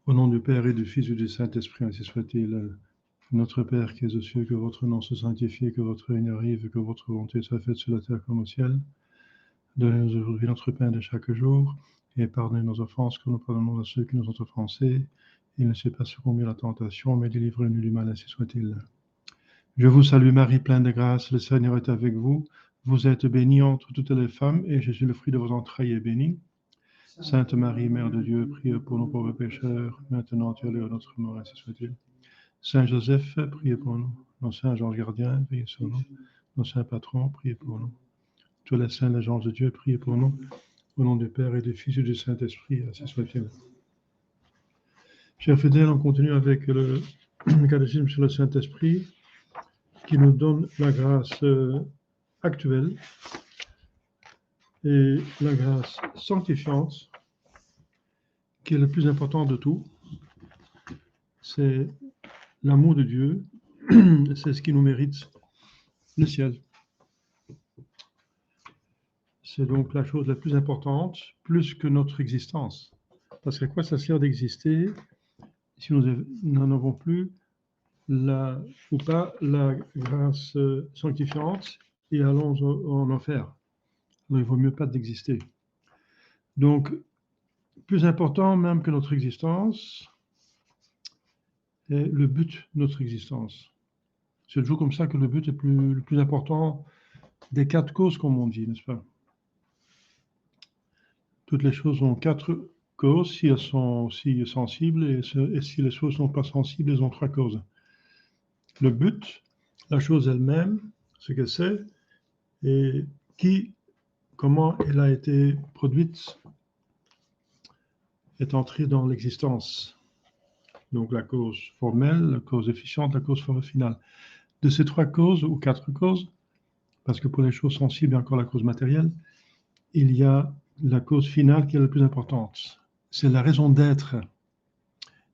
Au nom du Père et du Fils et du Saint-Esprit, ainsi soit-il. Notre Père qui es aux cieux, que votre nom soit sanctifié, que votre règne arrive, que votre volonté soit faite sur la terre comme au ciel. Donnez-nous aujourd'hui notre pain de chaque jour, et pardonnez nos offenses, que nous pardonnons à ceux qui nous ont offensés. Et ne laissez pas succomber à la tentation, mais délivrez-nous du mal, ainsi soit-il. Je vous salue Marie, pleine de grâce, le Seigneur est avec vous. Vous êtes bénie entre toutes les femmes, et Jésus, le fruit de vos entrailles, est béni. Sainte Marie, Mère de Dieu, priez pour nous pauvres pécheurs, maintenant et à l'heure de notre mort, ainsi soit-il. Saint Joseph, priez pour nous. Nos saints Georges Gardien, veillez sur nous. Nos saints patrons, priez pour nous. Tous les saints, les anges de Dieu, priez pour nous. Au nom du Père et du Fils et du Saint-Esprit, ainsi soit-il. Chers fidèles, on continue avec le catéchisme sur le Saint-Esprit, qui nous donne la grâce actuelle et la grâce sanctifiante, qui est le plus important de tout. C'est l'amour de Dieu, c'est ce qui nous mérite le ciel. C'est donc la chose la plus importante, plus que notre existence. Parce qu'à quoi ça sert d'exister si nous n'en avons plus la grâce sanctifiante et allons en enfer. Alors, il vaut mieux pas d'exister. Donc, plus important même que notre existence est le but de notre existence. C'est toujours comme ça que le but est le plus important des 4 causes, comme on dit, n'est-ce pas? Toutes les choses ont 4 causes, si elles sont aussi sensibles, et si les choses ne sont pas sensibles, elles ont 3 causes. Le but, la chose elle-même, ce que c'est, et comment elle a été produite, est entrée dans l'existence. Donc la cause formelle, la cause efficiente, la cause finale. De ces 3 causes, ou 4 causes, parce que pour les choses sensibles, il y a encore la cause matérielle, il y a la cause finale qui est la plus importante. C'est la raison d'être.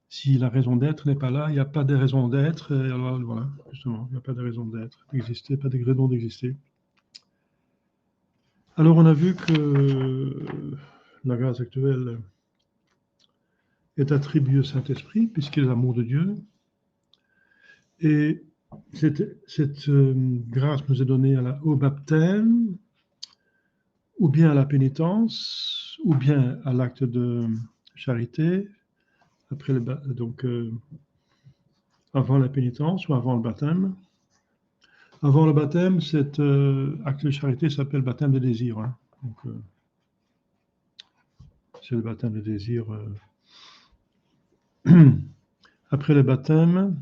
Si la raison d'être n'est pas là, il n'y a pas de raison d'être. Alors voilà, justement, il n'y a pas de raison d'être, d'exister, pas de raison d'exister. Alors on a vu que la grâce actuelle est attribuée au Saint-Esprit, puisqu'il est l'amour de Dieu. Et cette grâce nous est donnée au baptême, ou bien à la pénitence, ou bien à l'acte de charité, avant la pénitence ou avant le baptême. Avant le baptême, cet acte de charité s'appelle baptême de désir. Hein. Donc, c'est le baptême de désir. Après le baptême,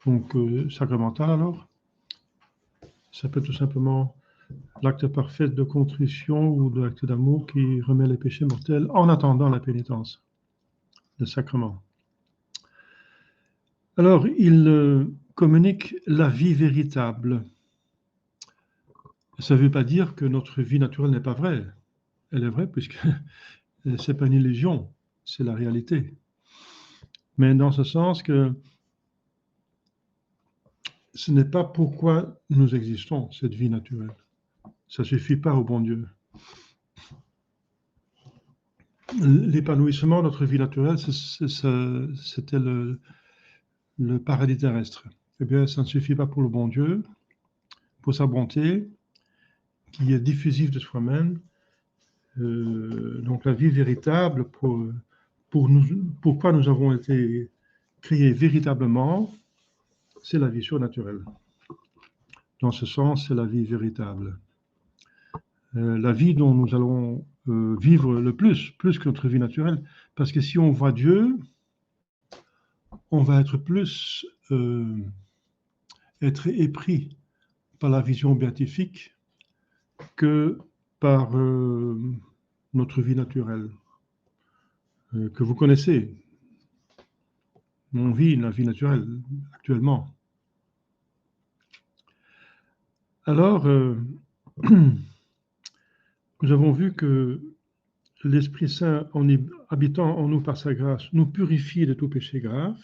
donc sacramental alors, ça peut tout simplement l'acte parfait de contrition ou de l'acte d'amour qui remet les péchés mortels en attendant la pénitence, le sacrement. Alors, il communique la vie véritable. Ça ne veut pas dire que notre vie naturelle n'est pas vraie. Elle est vraie puisque ce n'est pas une illusion, c'est la réalité. Mais dans ce sens que ce n'est pas pourquoi nous existons, cette vie naturelle. Ça ne suffit pas au bon Dieu. L'épanouissement de notre vie naturelle, c'était le paradis terrestre. Eh bien, ça ne suffit pas pour le bon Dieu, pour sa bonté, qui est diffusive de soi-même. Donc la vie véritable, pourquoi nous avons été créés véritablement, c'est la vie surnaturelle. Dans ce sens, c'est la vie véritable. La vie dont nous allons vivre le plus que notre vie naturelle, parce que si on voit Dieu, on va être plus être épris par la vision béatifique que par notre vie naturelle, que vous connaissez. On vit la vie naturelle actuellement. Alors, nous avons vu que l'Esprit Saint, habitant en nous par sa grâce, nous purifie de tout péché grave.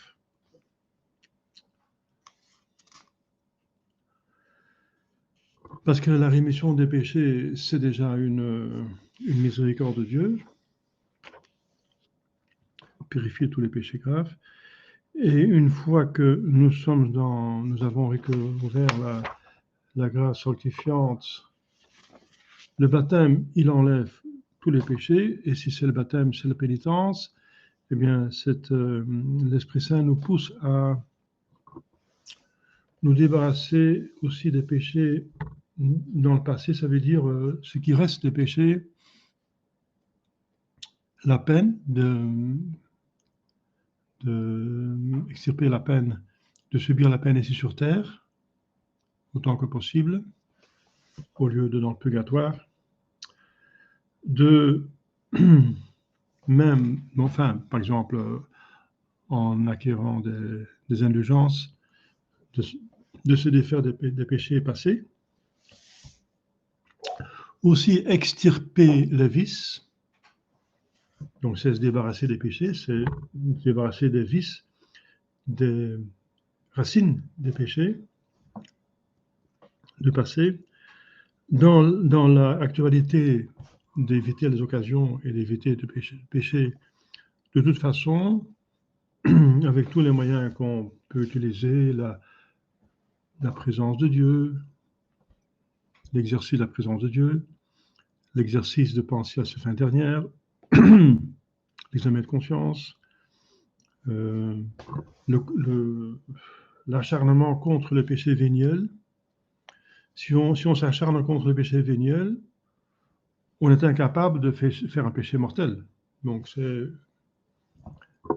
Parce que la rémission des péchés, c'est déjà une miséricorde de Dieu. purifier tous les péchés graves. Et une fois que nous avons recouvert la grâce sanctifiante, le baptême, il enlève tous les péchés, et si c'est le baptême, c'est la pénitence, eh bien, l'Esprit Saint nous pousse à nous débarrasser aussi des péchés dans le passé, ça veut dire ce qui reste des péchés, la peine extirper la peine, de subir la peine ici sur terre, autant que possible, au lieu de dans le purgatoire, même, enfin, par exemple, en acquérant des indulgences, de se défaire des péchés passés. Aussi extirper les vices. Donc, c'est se débarrasser des péchés, c'est se débarrasser des vices, des racines des péchés du passé. Dans l'actualité, d'éviter les occasions et d'éviter de pécher de toute façon, avec tous les moyens qu'on peut utiliser, la présence de Dieu, l'exercice de la présence de Dieu, l'exercice de pensée à cette fin dernière, l'examen de conscience, l'acharnement contre le péché véniel. Si on s'acharne contre le péché véniel, on est incapable de faire un péché mortel. Donc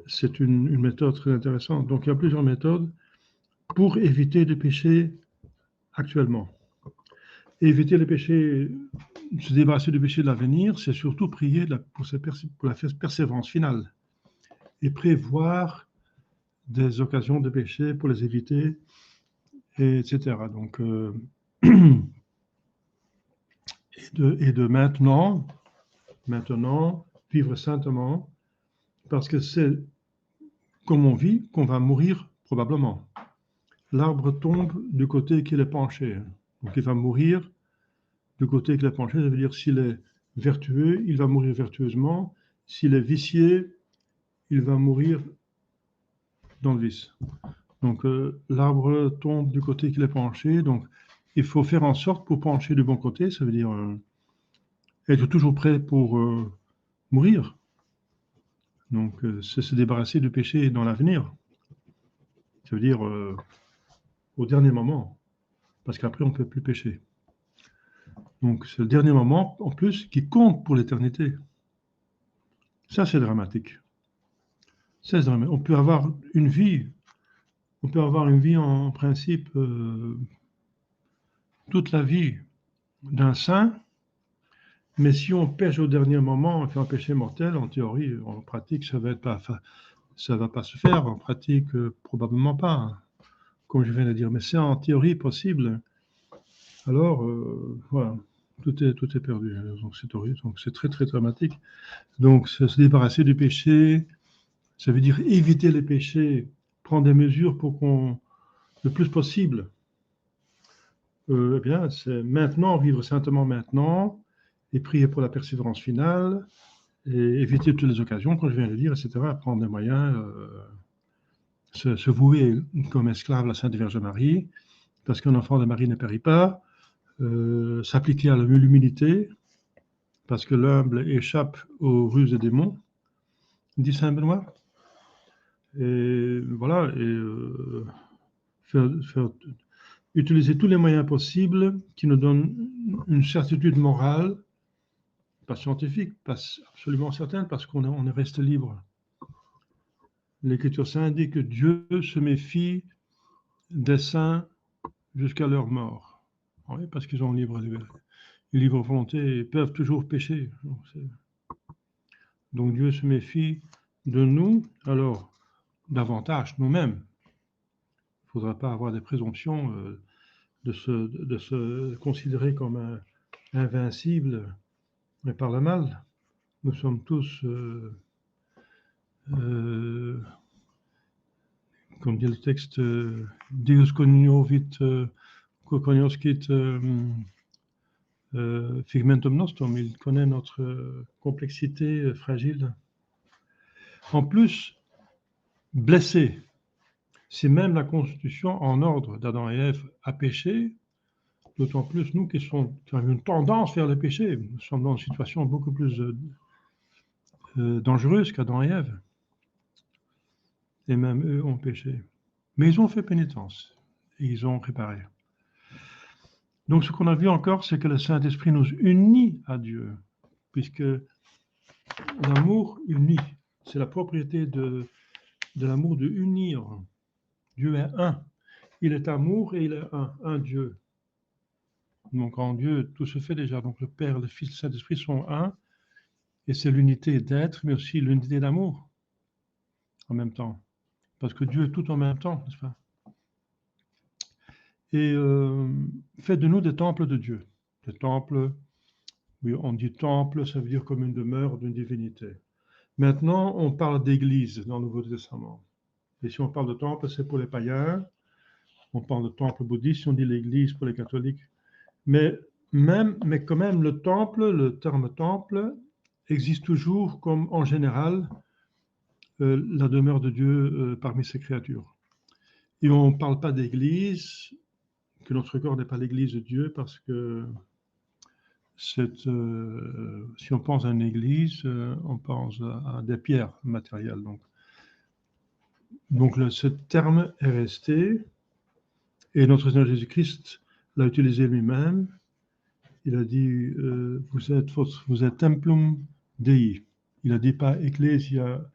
c'est une méthode très intéressante. Donc il y a plusieurs méthodes pour éviter de pécher actuellement. Et éviter les péchés, se débarrasser du péché de l'avenir, c'est surtout prier pour la persévérance finale et prévoir des occasions de péché pour les éviter, etc. Donc, et de maintenant, vivre saintement, parce que c'est comme on vit qu'on va mourir probablement. L'arbre tombe du côté qu'il est penché. Donc il va mourir du côté qu'il est penché. Ça veut dire s'il est vertueux, il va mourir vertueusement. S'il est vicié, il va mourir dans le vice. Donc l'arbre tombe du côté qu'il est penché. Donc il faut faire en sorte pour pencher du bon côté. Ça veut dire être toujours prêt pour mourir. Donc c'est se débarrasser du péché dans l'avenir. Ça veut dire au dernier moment. Parce qu'après on ne peut plus pécher. Donc c'est le dernier moment en plus qui compte pour l'éternité. Ça c'est dramatique. C'est dramatique. On peut avoir une vie en principe toute la vie d'un saint, mais si on pêche au dernier moment, on fait un péché mortel, en théorie, en pratique, ça va pas se faire, en pratique, probablement pas, comme je viens de dire, mais c'est en théorie possible. Alors, voilà, tout est perdu. Donc c'est horrible, donc c'est très très dramatique. Donc se débarrasser du péché, ça veut dire éviter les péchés, prendre des mesures pour qu'on, le plus possible, eh bien, c'est maintenant, vivre saintement maintenant, et prier pour la persévérance finale, et éviter toutes les occasions, comme je viens de dire, etc., prendre des moyens, se vouer comme esclave à la Sainte Vierge Marie, parce qu'un enfant de Marie ne périt pas, s'appliquer à l'humilité, parce que l'humble échappe aux ruses des démons, dit Saint Benoît. Et voilà, et utiliser tous les moyens possibles qui nous donnent une certitude morale, pas scientifique, pas absolument certaine, parce qu'on reste libre. L'Écriture sainte indique que Dieu se méfie des saints jusqu'à leur mort. Oui, parce qu'ils ont une libre volonté et peuvent toujours pécher. Donc Dieu se méfie de nous, alors davantage nous-mêmes. Il ne faudra pas avoir des présomptions de se considérer comme invincible, mais par le mal. Nous sommes tous, comme dit le texte, Deus cognovit cognoscit figmentum nostrum, il connaît notre complexité fragile. en plus blessé. Si même la constitution en ordre d'Adam et Ève a péché, d'autant plus nous qui avons une tendance vers le péché. Nous sommes dans une situation beaucoup plus dangereuse qu'Adam et Ève. Et même eux ont péché. Mais ils ont fait pénitence et ils ont réparé. Donc ce qu'on a vu encore, c'est que le Saint-Esprit nous unit à Dieu, puisque l'amour unit. C'est la propriété de l'amour de unir. Dieu est un. Il est amour et il est un Dieu. Donc en Dieu, tout se fait déjà. Donc le Père, le Fils, le Saint-Esprit sont un. Et c'est l'unité d'être, mais aussi l'unité d'amour en même temps. Parce que Dieu est tout en même temps, n'est-ce pas? Et fait de nous des temples de Dieu. Des temples, oui, on dit temple, ça veut dire comme une demeure d'une divinité. Maintenant, on parle d'église dans le Nouveau Testament. Et si on parle de temple, c'est pour les païens. On parle de temple bouddhiste, on dit l'église pour les catholiques. Mais quand même, le temple, le terme temple, existe toujours comme, en général, la demeure de Dieu parmi ses créatures. Et on ne parle pas d'église, que notre corps n'est pas l'église de Dieu, parce que si on pense à une église, on pense à des pierres matérielles. Donc ce terme est resté, et notre Seigneur Jésus-Christ l'a utilisé lui-même. Il a dit vous êtes templum Dei. Il n'a dit pas ecclesia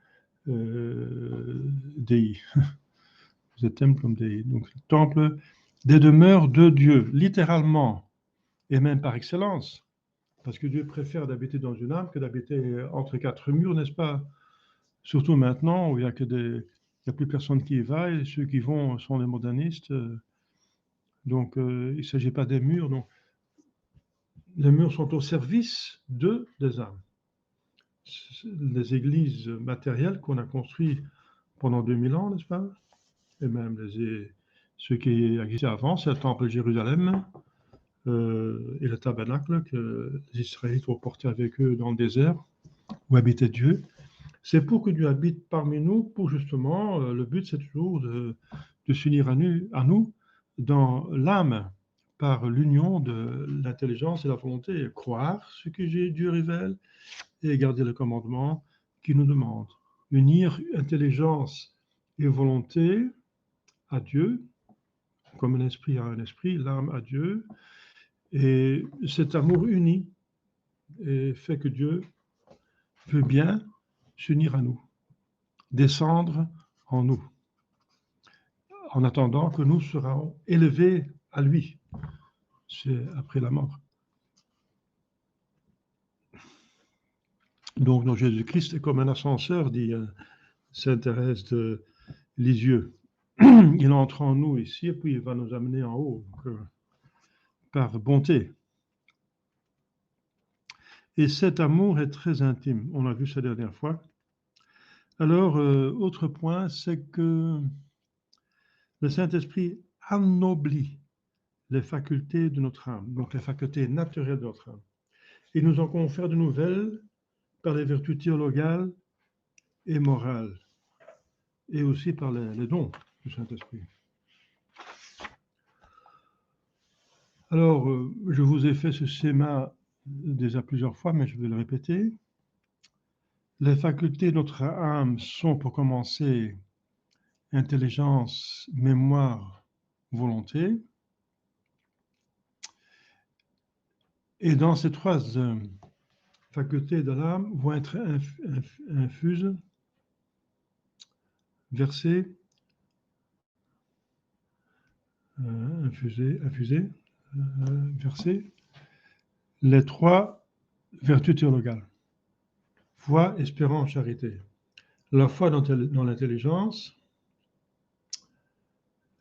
Dei. Vous êtes templum Dei. Donc le temple des demeures de Dieu, littéralement, et même par excellence. Parce que Dieu préfère d'habiter dans une âme que d'habiter entre quatre murs, n'est-ce pas? Surtout maintenant où il n'y a plus personne qui y va, et ceux qui vont sont les modernistes. Donc il ne s'agit pas des murs. Donc, les murs sont au service des âmes. Les églises matérielles qu'on a construites pendant 2000 ans, n'est-ce pas? Et même ceux qui existaient avant, c'est le temple de Jérusalem et le tabernacle que les Israélites ont porté avec eux dans le désert, où habitait Dieu. C'est pour que Dieu habite parmi nous, pour justement, le but c'est toujours de s'unir à nous dans l'âme, par l'union de l'intelligence et la volonté, croire ce que Dieu révèle et garder le commandement qu'il nous demande. Unir intelligence et volonté à Dieu, comme un esprit à un esprit, l'âme à Dieu, et cet amour uni et fait que Dieu veut bien s'unir à nous, descendre en nous, en attendant que nous serons élevés à lui. C'est après la mort. Donc Jésus-Christ est comme un ascenseur, dit Sainte Thérèse de Lisieux. Il entre en nous ici et puis il va nous amener en haut, donc, par bonté. Et cet amour est très intime, on l'a vu cette dernière fois. Alors, autre point, c'est que le Saint-Esprit anoblit les facultés de notre âme, donc les facultés naturelles de notre âme. Il nous en confère de nouvelles par les vertus théologales et morales, et aussi par les dons du Saint-Esprit. Alors, je vous ai fait ce schéma déjà plusieurs fois, mais je vais le répéter. Les facultés de notre âme sont, pour commencer, intelligence, mémoire, volonté. Et dans ces trois facultés de l'âme vont être infuses, versées, versées, les trois vertus théologales. Foi, espérance, charité. La foi dans l'intelligence,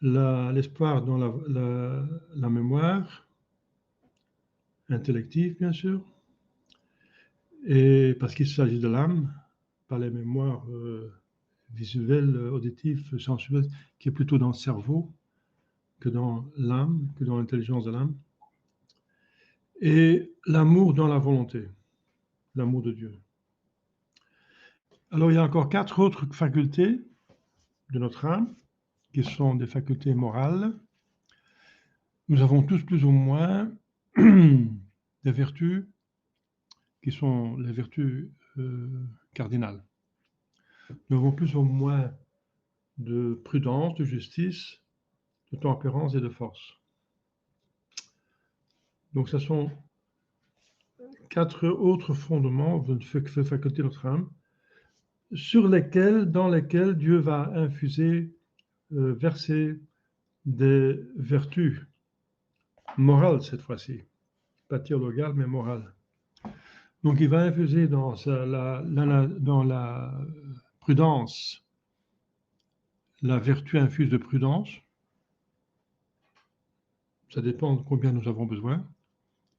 l'espoir dans la mémoire, intellective bien sûr, et parce qu'il s'agit de l'âme, pas les mémoires visuelles, auditives, sensuelles, qui est plutôt dans le cerveau que dans l'âme, que dans l'intelligence de l'âme. Et l'amour dans la volonté, l'amour de Dieu. Alors, il y a encore 4 autres facultés de notre âme, qui sont des facultés morales. Nous avons tous plus ou moins des vertus qui sont les vertus cardinales. Nous avons plus ou moins de prudence, de justice, de tempérance et de force. Donc, ce sont 4 autres fondements de facultés de notre âme, dans lesquels Dieu va infuser, verser des vertus morales cette fois-ci, pas théologales mais morales. Donc il va infuser dans la prudence la vertu infuse de prudence. Ça dépend de combien nous avons besoin.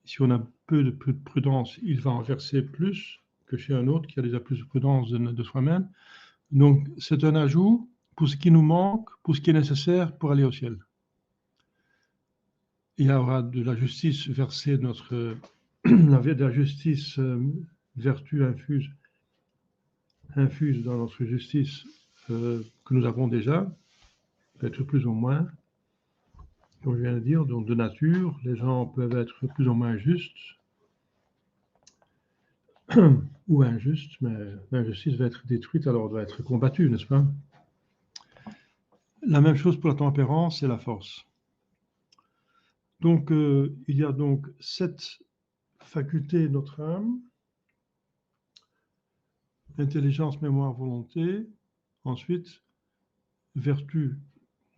Si on a peu de prudence, il va en verser plus que chez un autre qui a déjà plus de prudence de soi-même. Donc c'est un ajout pour ce qui nous manque, pour ce qui est nécessaire pour aller au ciel. Il y aura de la justice versée, de la justice vertu infuse dans notre justice que nous avons déjà, peut-être plus ou moins, comme je viens de dire, donc de nature, les gens peuvent être plus ou moins justes ou injustes, mais l'injustice va être détruite, alors doit être combattue, n'est-ce pas? La même chose pour la tempérance et la force. Donc, il y a donc 7 facultés de notre âme: intelligence, mémoire, volonté. Ensuite, vertu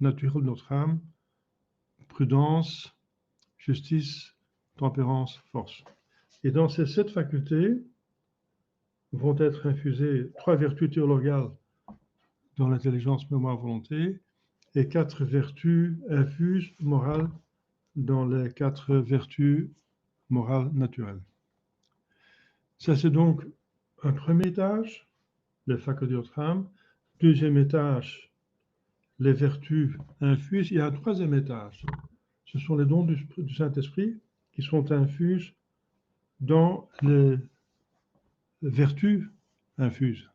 naturelle de notre âme, prudence, justice, tempérance, force. Et dans ces 7 facultés vont être infusées 3 vertus théologales dans l'intelligence, mémoire, volonté, et 4 vertus infuses morales dans les 4 vertus morales naturelles. Ça, c'est donc un premier étage, les facultés de notre âme. Deuxième étage, les vertus infuses. Il y a un troisième étage. Ce sont les dons du Saint-Esprit qui sont infuses dans les vertus infuses.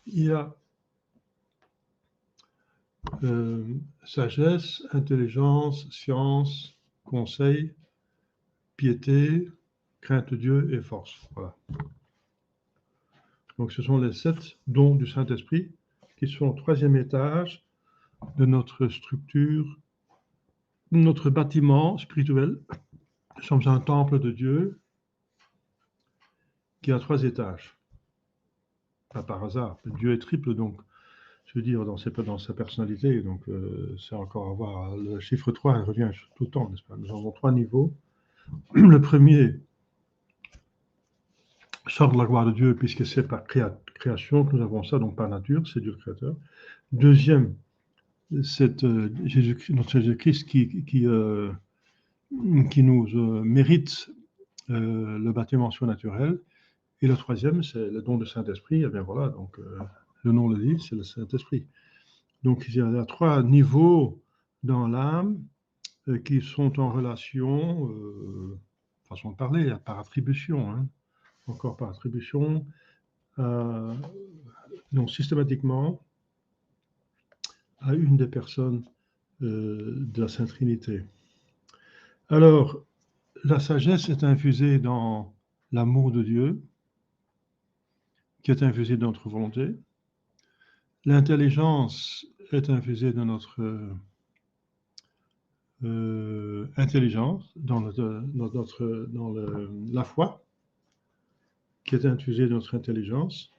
Il y a sagesse, intelligence, science, conseil, piété, crainte de Dieu et force. Voilà. Donc ce sont les 7 dons du Saint-Esprit qui sont au troisième étage de notre structure, notre bâtiment spirituel. Nous sommes un temple de Dieu qui a 3 étages. Pas par hasard. Dieu est triple, donc, je veux dire, dans sa personnalité. Donc, c'est encore à voir. Le chiffre 3 il revient tout le temps, n'est-ce pas? Nous avons 3 niveaux. Le premier sort de la gloire de Dieu, puisque c'est par création que nous avons ça, donc par nature, c'est Dieu le Créateur. Deuxième, c'est notre Jésus-Christ qui nous mérite le bâtiment surnaturel. Et le troisième, c'est le don du Saint-Esprit. Et bien voilà, donc le nom le dit, c'est le Saint-Esprit. Donc il y a 3 niveaux dans l'âme qui sont en relation, façon de parler, par attribution, hein, encore par attribution, donc systématiquement à une des personnes de la Sainte Trinité. Alors, la sagesse est infusée dans l'amour de Dieu, qui est infusé dans notre volonté. L'intelligence est infusée dans notre intelligence, dans la foi, qui est infusée dans notre intelligence.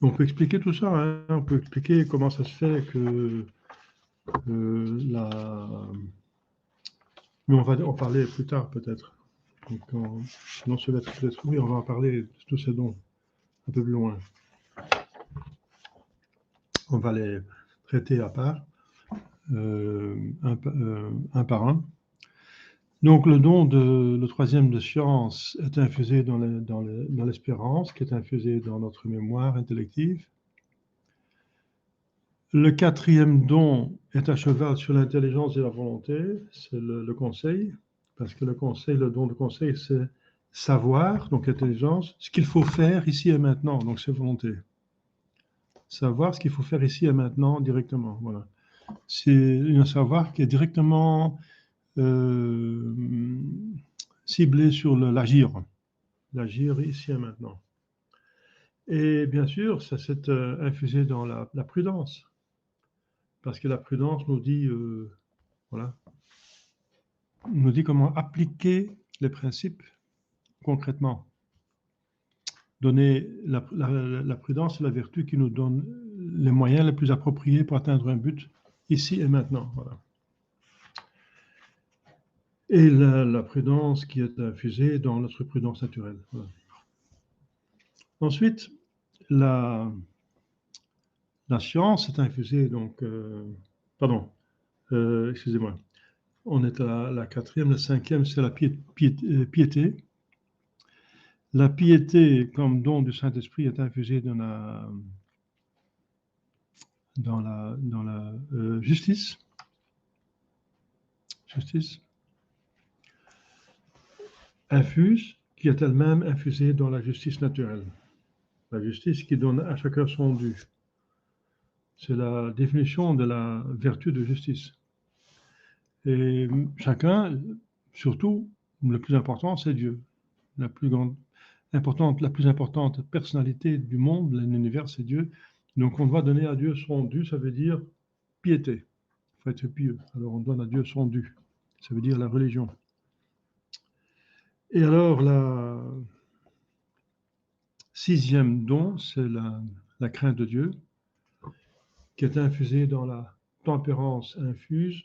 On peut expliquer tout ça, hein. On peut expliquer comment ça se fait que mais on va en parler plus tard peut-être. Donc, oui, on va en parler de tous ces dons un peu plus loin. On va les traiter à part, un par un. Donc le troisième de science est infusé dans l'espérance, qui est infusé dans notre mémoire intellective. Le quatrième don est à cheval sur l'intelligence et la volonté, c'est le conseil, parce que le don de conseil, savoir, donc intelligence, ce qu'il faut faire ici et maintenant, donc c'est volonté. Savoir ce qu'il faut faire ici et maintenant directement, voilà. C'est un savoir qui est directement ciblé sur l'agir ici et maintenant. Et bien sûr, ça s'est infusé dans la prudence, parce que la prudence nous dit, voilà, nous dit comment appliquer les principes concrètement. Donner la prudence, c'est la vertu qui nous donne les moyens les plus appropriés pour atteindre un but ici et maintenant. Voilà. Et la prudence qui est infusée dans notre prudence naturelle. Voilà. Ensuite, la science est infusée, donc, excusez-moi, on est à la quatrième, la cinquième, c'est la piété. La piété, comme don du Saint-Esprit, est infusée dans la justice. Justice. Infuse, qui est elle-même infusée dans la justice naturelle. La justice qui donne à chacun son dû. C'est la définition de la vertu de justice. Et chacun, surtout, le plus important, c'est Dieu. La plus importante personnalité du monde, de l'univers, c'est Dieu. Donc on doit donner à Dieu son dû, ça veut dire piété. Il faut être pieux. Alors on donne à Dieu son dû. Ça veut dire la religion. Et alors, la sixième don, c'est la crainte de Dieu, qui est infusée dans la tempérance infuse,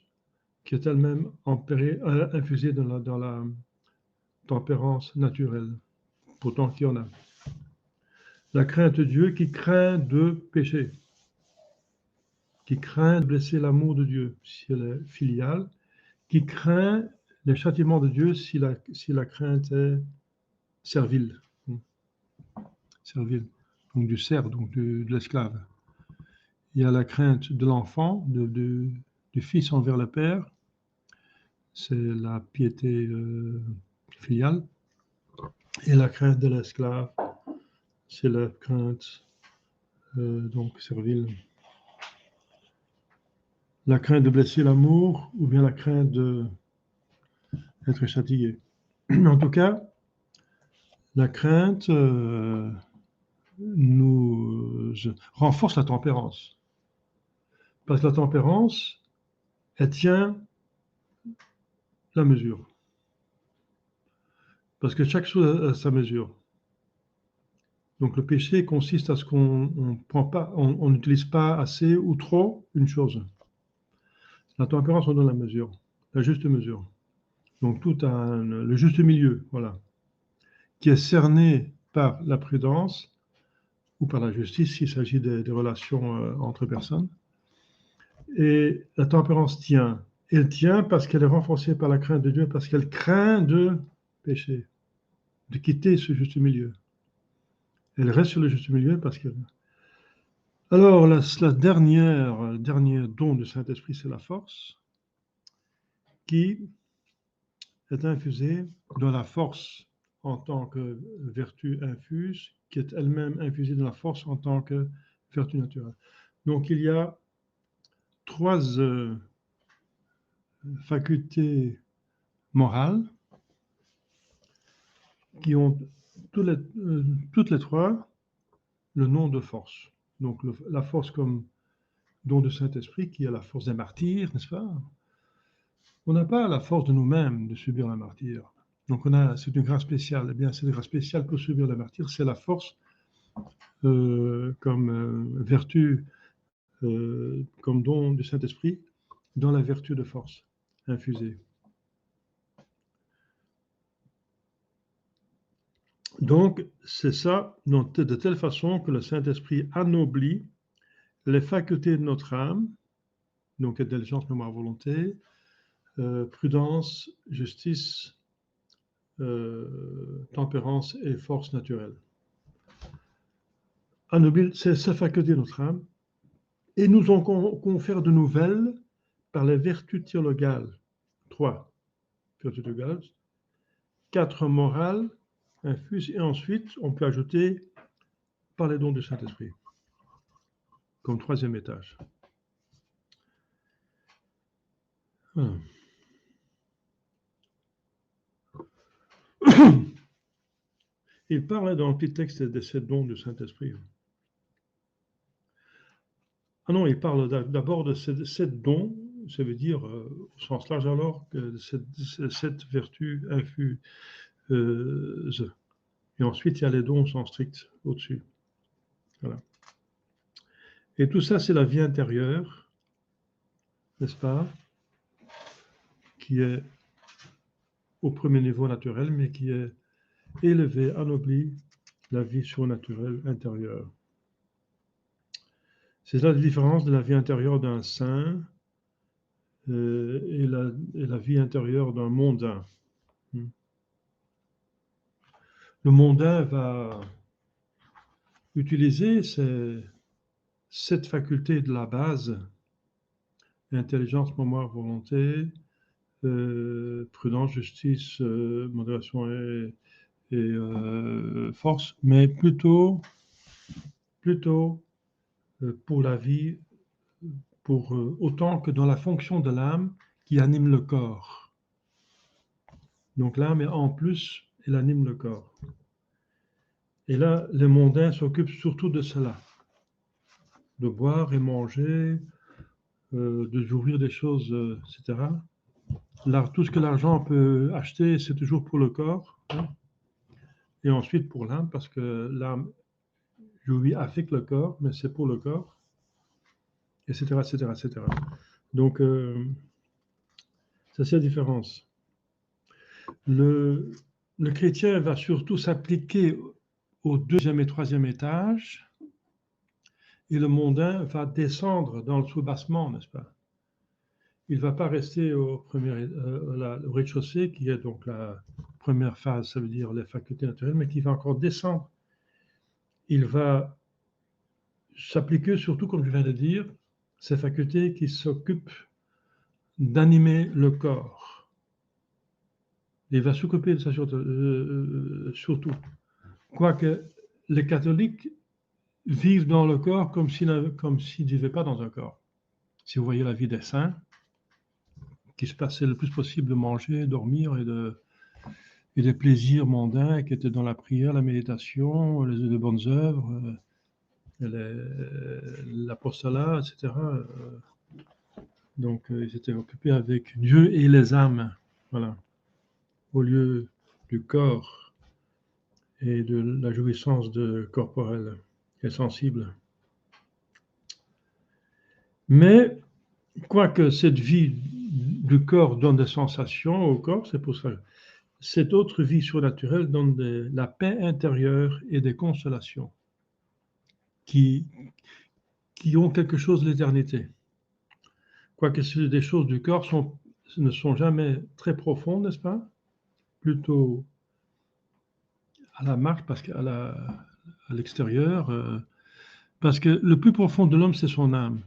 qui est elle-même infusée dans la tempérance naturelle, pourtant qu'il y en a. La crainte de Dieu qui craint de pécher, qui craint de blesser l'amour de Dieu, si elle est filiale, qui craint les châtiments de Dieu si la crainte est servile. Servile, donc du serf, donc de l'esclave. Il y a la crainte de l'enfant, du fils envers le père, c'est la piété filiale, et la crainte de l'esclave, c'est la crainte donc servile. La crainte de blesser l'amour ou bien la crainte d'être châtié. En tout cas, la crainte nous renforce la tempérance. Parce que la tempérance, elle tient la mesure. Parce que chaque chose a sa mesure. Donc le péché consiste à ce qu'on n'utilise pas assez ou trop une chose. La tempérance, on donne la mesure, la juste mesure. Donc tout a le juste milieu, voilà, qui est cerné par la prudence ou par la justice s'il s'agit des relations entre personnes. Et la tempérance tient. Elle tient parce qu'elle est renforcée par la crainte de Dieu, parce qu'elle craint de pécher, de quitter ce juste milieu. Elle reste sur le juste milieu parce que... Alors, le dernier don du Saint-Esprit, c'est la force, qui est infusée dans la force en tant que vertu infuse, qui est elle-même infusée dans la force en tant que vertu naturelle. Donc, il y a trois facultés morales qui ont toutes les trois le nom de force. Donc, la force comme don de Saint-Esprit, qui est la force des martyrs, n'est-ce pas? On n'a pas la force de nous-mêmes de subir la martyre. Donc, c'est une grâce spéciale. Eh bien, cette grâce spéciale pour subir la martyre, c'est la force comme vertu, comme don du Saint-Esprit, dans la vertu de force infusée. Donc, c'est ça, de telle façon que le Saint-Esprit anoblit les facultés de notre âme, donc intelligence, mémoire, volonté, prudence, justice, tempérance et force naturelle. Anoblit ces facultés de notre âme et nous en confère de nouvelles par les vertus théologales. 3 vertus théologales, 4 morales infuse, et ensuite, on peut ajouter par les dons du Saint-Esprit, comme troisième étage. Voilà. Il parle dans le petit texte de ces dons du Saint-Esprit. Ah non, il parle d'abord de sept dons, ça veut dire, au sens large alors, que cette vertu infuse. Et ensuite, il y a les dons au sens strict au-dessus. Voilà. Et tout ça, c'est la vie intérieure, n'est-ce pas, qui est au premier niveau naturel, mais qui est élevée, anoblie, la vie surnaturelle intérieure. C'est là la différence de la vie intérieure d'un saint et la vie intérieure d'un mondain. Le mondain va utiliser cette faculté de la base, intelligence, mémoire, volonté, prudence, justice, modération et force, mais plutôt pour la vie, pour autant que dans la fonction de l'âme qui anime le corps. Donc l'âme est en plus, elle anime le corps. Et là, les mondains s'occupent surtout de cela, de boire et manger, de jouir des choses, etc. Tout ce que l'argent peut acheter, c'est toujours pour le corps, hein, et ensuite pour l'âme, parce que l'âme jouit avec le corps, mais c'est pour le corps, etc., etc., etc. Donc, ça c'est la différence. Le chrétien va surtout s'appliquer au deuxième et troisième étage, et le mondain va descendre dans le soubassement, n'est-ce pas? Il ne va pas rester au rez-de-chaussée, qui est donc la première phase, ça veut dire les facultés naturelles, mais qui va encore descendre. Il va s'appliquer surtout, comme je viens de dire, ces facultés qui s'occupent d'animer le corps. Il va s'occuper de ça surtout. Quoique les catholiques vivent dans le corps comme s'ils ne vivaient pas dans un corps. Si vous voyez la vie des saints, qui se passait le plus possible de manger, dormir et des plaisirs mondains qui étaient dans la prière, la méditation, les bonnes œuvres, l'apostolat, etc. Donc, ils étaient occupés avec Dieu et les âmes, voilà, au lieu du corps et de la jouissance corporelle et sensible. Mais, quoique cette vie du corps donne des sensations au corps, c'est pour ça. Cette autre vie surnaturelle donne la paix intérieure et des consolations qui ont quelque chose de l'éternité. Quoique des choses du corps ne sont jamais très profondes, n'est-ce pas? Plutôt à la marge, parce qu'à l'extérieur, parce que le plus profond de l'homme, c'est son âme.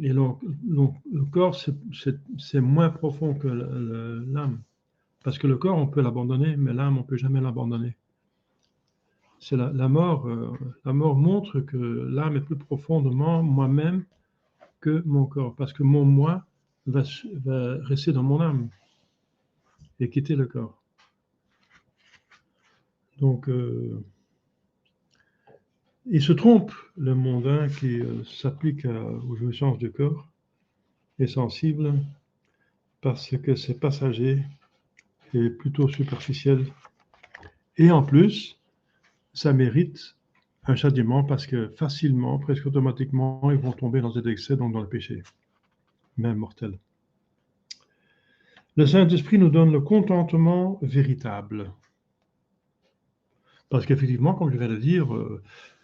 Et donc le corps, c'est moins profond que l'âme. Parce que le corps, on peut l'abandonner, mais l'âme, on ne peut jamais l'abandonner. C'est la mort montre que l'âme est plus profondément moi-même que mon corps, parce que mon moi va rester dans mon âme et quitter le corps. Donc, il se trompe, le mondain qui s'applique aux jouissances du corps, est sensible, parce que c'est passager et plutôt superficiel. Et en plus, ça mérite un châtiment, parce que facilement, presque automatiquement, ils vont tomber dans cet excès, donc dans le péché, même mortel. Le Saint-Esprit nous donne le contentement véritable. Parce qu'effectivement, comme je viens de dire,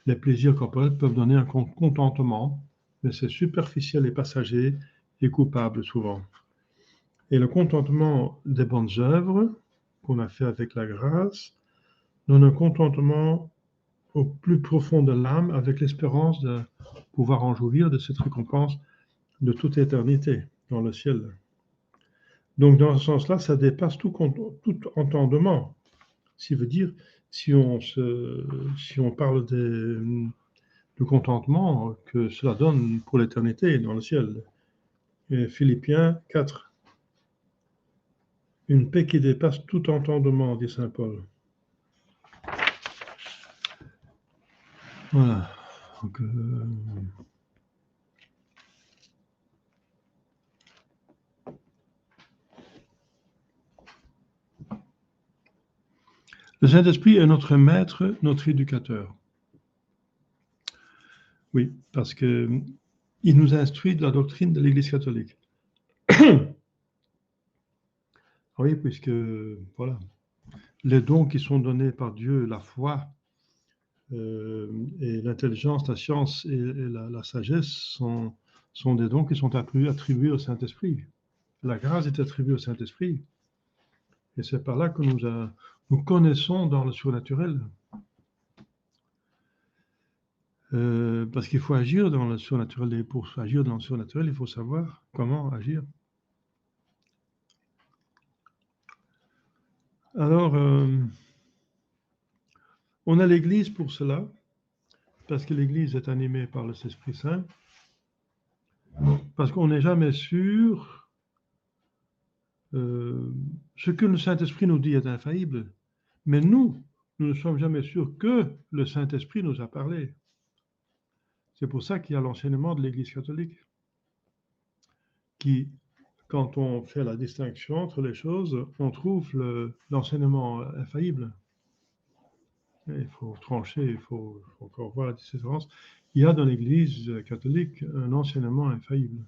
les plaisirs corporels peuvent donner un contentement, mais c'est superficiel et passager et coupable souvent. Et le contentement des bonnes œuvres qu'on a fait avec la grâce donne un contentement au plus profond de l'âme, avec l'espérance de pouvoir en jouir de cette récompense de toute éternité dans le ciel. Donc, dans ce sens-là, ça dépasse tout entendement. Ce qui veut dire, si on parle de contentement, que cela donne pour l'éternité dans le ciel. Et Philippiens 4. Une paix qui dépasse tout entendement, dit saint Paul. Voilà. Donc, le Saint-Esprit est notre maître, notre éducateur. Oui, parce qu'il nous instruit de la doctrine de l'Église catholique. Oui, puisque, voilà, les dons qui sont donnés par Dieu, la foi, et l'intelligence, la science et la sagesse sont des dons qui sont attribués au Saint-Esprit. La grâce est attribuée au Saint-Esprit. Et c'est par là que nous connaissons dans le surnaturel. Parce qu'il faut agir dans le surnaturel. Et pour agir dans le surnaturel, il faut savoir comment agir. Alors, on a l'Église pour cela, parce que l'Église est animée par le Esprit Saint, parce qu'on n'est jamais sûr. Ce que le Saint-Esprit nous dit est infaillible, mais nous ne sommes jamais sûrs que le Saint-Esprit nous a parlé. C'est pour ça qu'il y a l'enseignement de l'Église catholique, qui, quand on fait la distinction entre les choses, on trouve l'enseignement infaillible. Il faut trancher, il faut encore voir la différence. Il y a dans l'Église catholique un enseignement infaillible,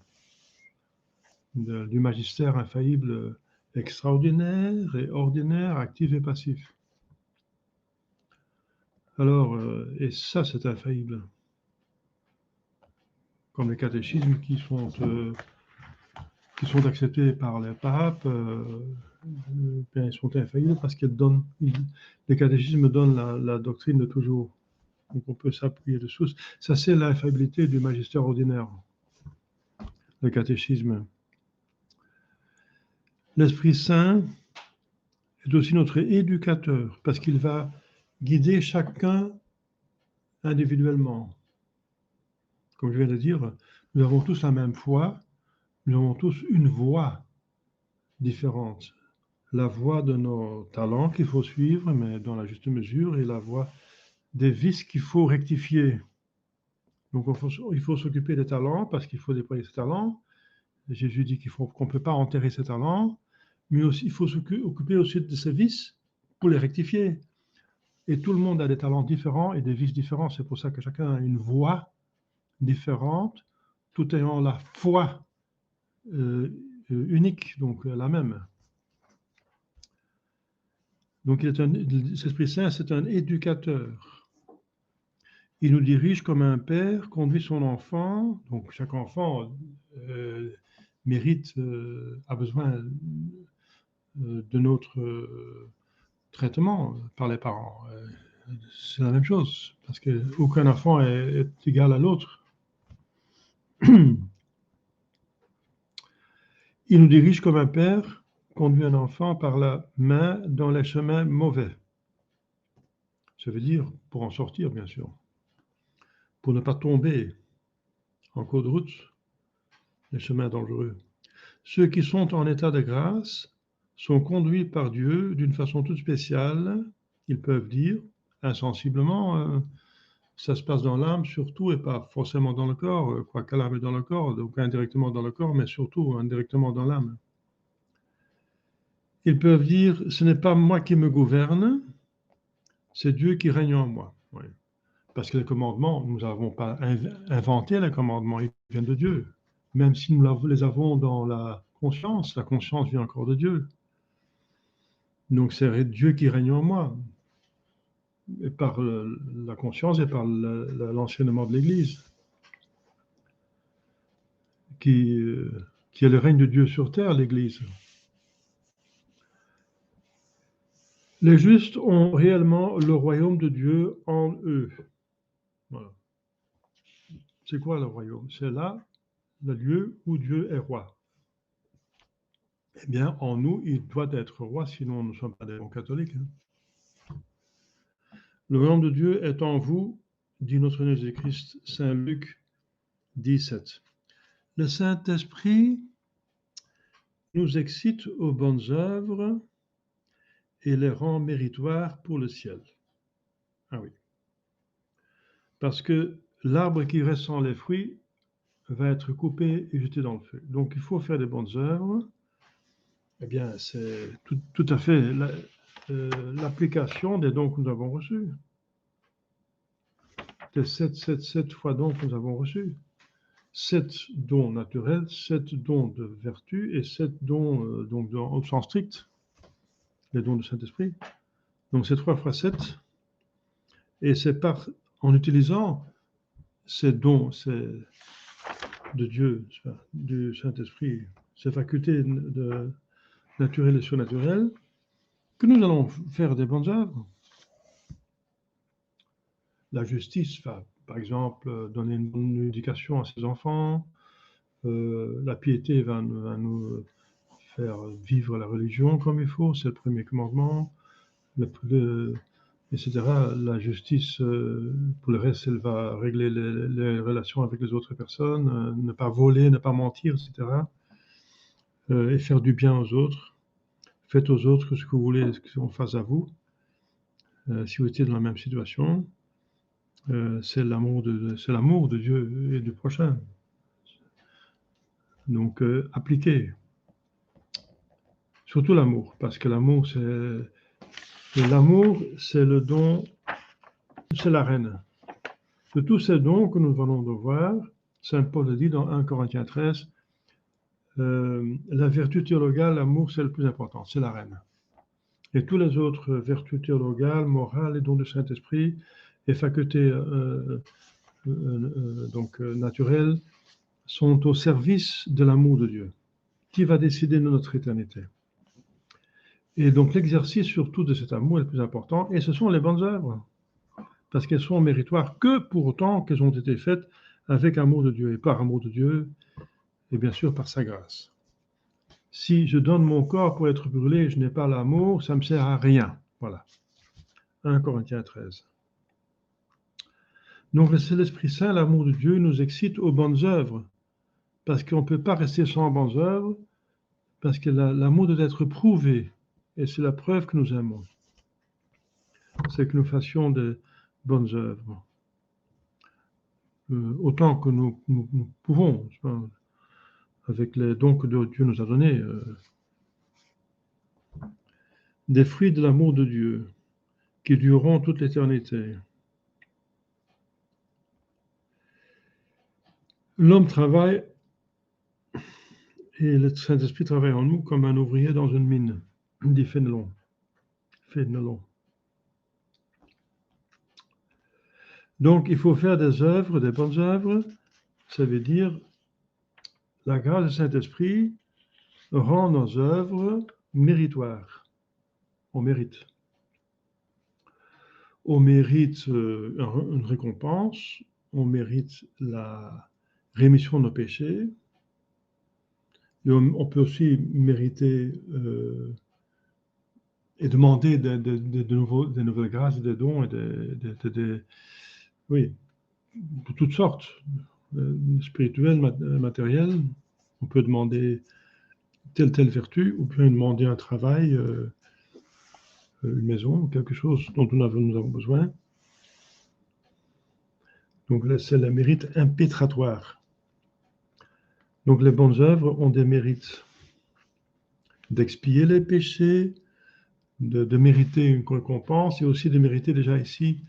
du magistère infaillible extraordinaire et ordinaire, actif et passif. Alors, et ça, c'est infaillible. Comme les catéchismes qui sont acceptés par les papes, ils sont infaillibles parce les catéchismes donnent la doctrine de toujours. Donc on peut s'appuyer dessus. Ça, c'est l'infaillibilité du magistère ordinaire, le catéchisme. L'Esprit Saint est aussi notre éducateur parce qu'il va guider chacun individuellement. Comme je viens de dire, nous avons tous la même foi, nous avons tous une voix différente. La voie de nos talents qu'il faut suivre, mais dans la juste mesure, et la voie des vices qu'il faut rectifier. Donc il faut s'occuper des talents parce qu'il faut déployer ses talents. Jésus dit qu'on ne peut pas enterrer ses talents, mais aussi, il faut s'occuper aussi de ses vices pour les rectifier. Et tout le monde a des talents différents et des vices différents. C'est pour ça que chacun a une voie différente, tout ayant la foi unique, donc la même. Donc l'Esprit Saint, c'est un éducateur. Il nous dirige comme un père conduit son enfant. Donc chaque enfant mérite, a besoin de notre traitement par les parents. C'est la même chose, parce qu'aucun enfant est égal à l'autre. Il nous dirige comme un père conduit un enfant par la main dans les chemins mauvais. Ça veut dire pour en sortir, bien sûr, pour ne pas tomber en cours de route, les chemins dangereux. Ceux qui sont en état de grâce sont conduits par Dieu d'une façon toute spéciale. Ils peuvent dire insensiblement, ça se passe dans l'âme surtout et pas forcément dans le corps, quoique l'âme est dans le corps, donc indirectement dans le corps, mais surtout indirectement dans l'âme. Ils peuvent dire, ce n'est pas moi qui me gouverne, c'est Dieu qui règne en moi. Oui. Parce que les commandements, nous n'avons pas inventé les commandements, ils viennent de Dieu. Même si nous les avons dans la conscience vient encore de Dieu. Donc c'est Dieu qui règne en moi, et par la conscience et par l'enseignement de l'Église, qui est le règne de Dieu sur terre, l'Église. Les justes ont réellement le royaume de Dieu en eux. Voilà. C'est quoi le royaume? C'est là le lieu où Dieu est roi. eh bien, en nous, il doit être roi, sinon nous ne sommes pas des bons catholiques. Le royaume de Dieu est en vous, dit notre Jésus-Christ, Saint Luc 17. Le Saint-Esprit nous excite aux bonnes œuvres et les rend méritoires pour le ciel. Ah oui. Parce que l'arbre qui reste sans les fruits va être coupé et jeté dans le feu. Donc il faut faire des bonnes œuvres. Eh bien, c'est tout à fait l'application des dons que nous avons reçus. Des 7 fois dons que nous avons reçus. 7 dons naturels, 7 dons de vertu et 7 dons donc au sens strict, les dons du Saint-Esprit. Donc c'est 3 fois 7. Et c'est en utilisant ces dons de Dieu, du Saint-Esprit, ces facultés naturelles et surnaturelles, que nous allons faire des bonnes œuvres. La justice va, par exemple, donner une bonne éducation à ses enfants. La piété va nous faire vivre la religion comme il faut, c'est le premier commandement, etc. La justice, pour le reste, elle va régler les relations avec les autres personnes, ne pas voler, ne pas mentir, etc. Et faire du bien aux autres. Faites aux autres ce que vous voulez qu'on fasse à vous. Si vous étiez dans la même situation, c'est l'amour de Dieu et du prochain. Donc, appliquez. Surtout l'amour, parce que l'amour, c'est le don, c'est la reine. De tous ces dons que nous venons de voir, Saint Paul le dit dans 1 Corinthiens 13, la vertu théologale, l'amour, c'est le plus important, c'est la reine. Et toutes les autres vertus théologales, morales, les dons du Saint-Esprit, et facultés naturelles, sont au service de l'amour de Dieu, qui va décider de notre éternité. Et donc l'exercice surtout de cet amour est le plus important, et ce sont les bonnes œuvres, parce qu'elles sont méritoires que pour autant qu'elles ont été faites avec amour de Dieu, et par amour de Dieu, et bien sûr par sa grâce. Si je donne mon corps pour être brûlé et je n'ai pas l'amour, ça ne me sert à rien. Voilà. 1 Corinthiens 13. Donc c'est l'Esprit Saint, l'amour de Dieu, nous excite aux bonnes œuvres, parce qu'on ne peut pas rester sans bonnes œuvres, parce que l'amour doit être prouvé, et c'est la preuve que nous aimons. C'est que nous fassions de bonnes œuvres, autant que nous pouvons, avec les dons que Dieu nous a donnés, des fruits de l'amour de Dieu, qui dureront toute l'éternité. L'homme travaille, et le Saint-Esprit travaille en nous comme un ouvrier dans une mine, dit Fénelon. Donc, il faut faire des œuvres, des bonnes œuvres. Ça veut dire, la grâce du Saint-Esprit rend nos œuvres méritoires. On mérite. On mérite une récompense, on mérite la rémission de nos péchés. Et on peut aussi mériter et demander de nouvelles grâces, des dons, et oui, de toutes sortes, spirituelles, matérielles. On peut demander telle vertu, ou bien demander un travail, une maison, quelque chose dont nous avons besoin. Donc c'est le mérite impétratoire. Donc les bonnes œuvres ont des mérites d'expier les péchés, de mériter une récompense, et aussi de mériter déjà ici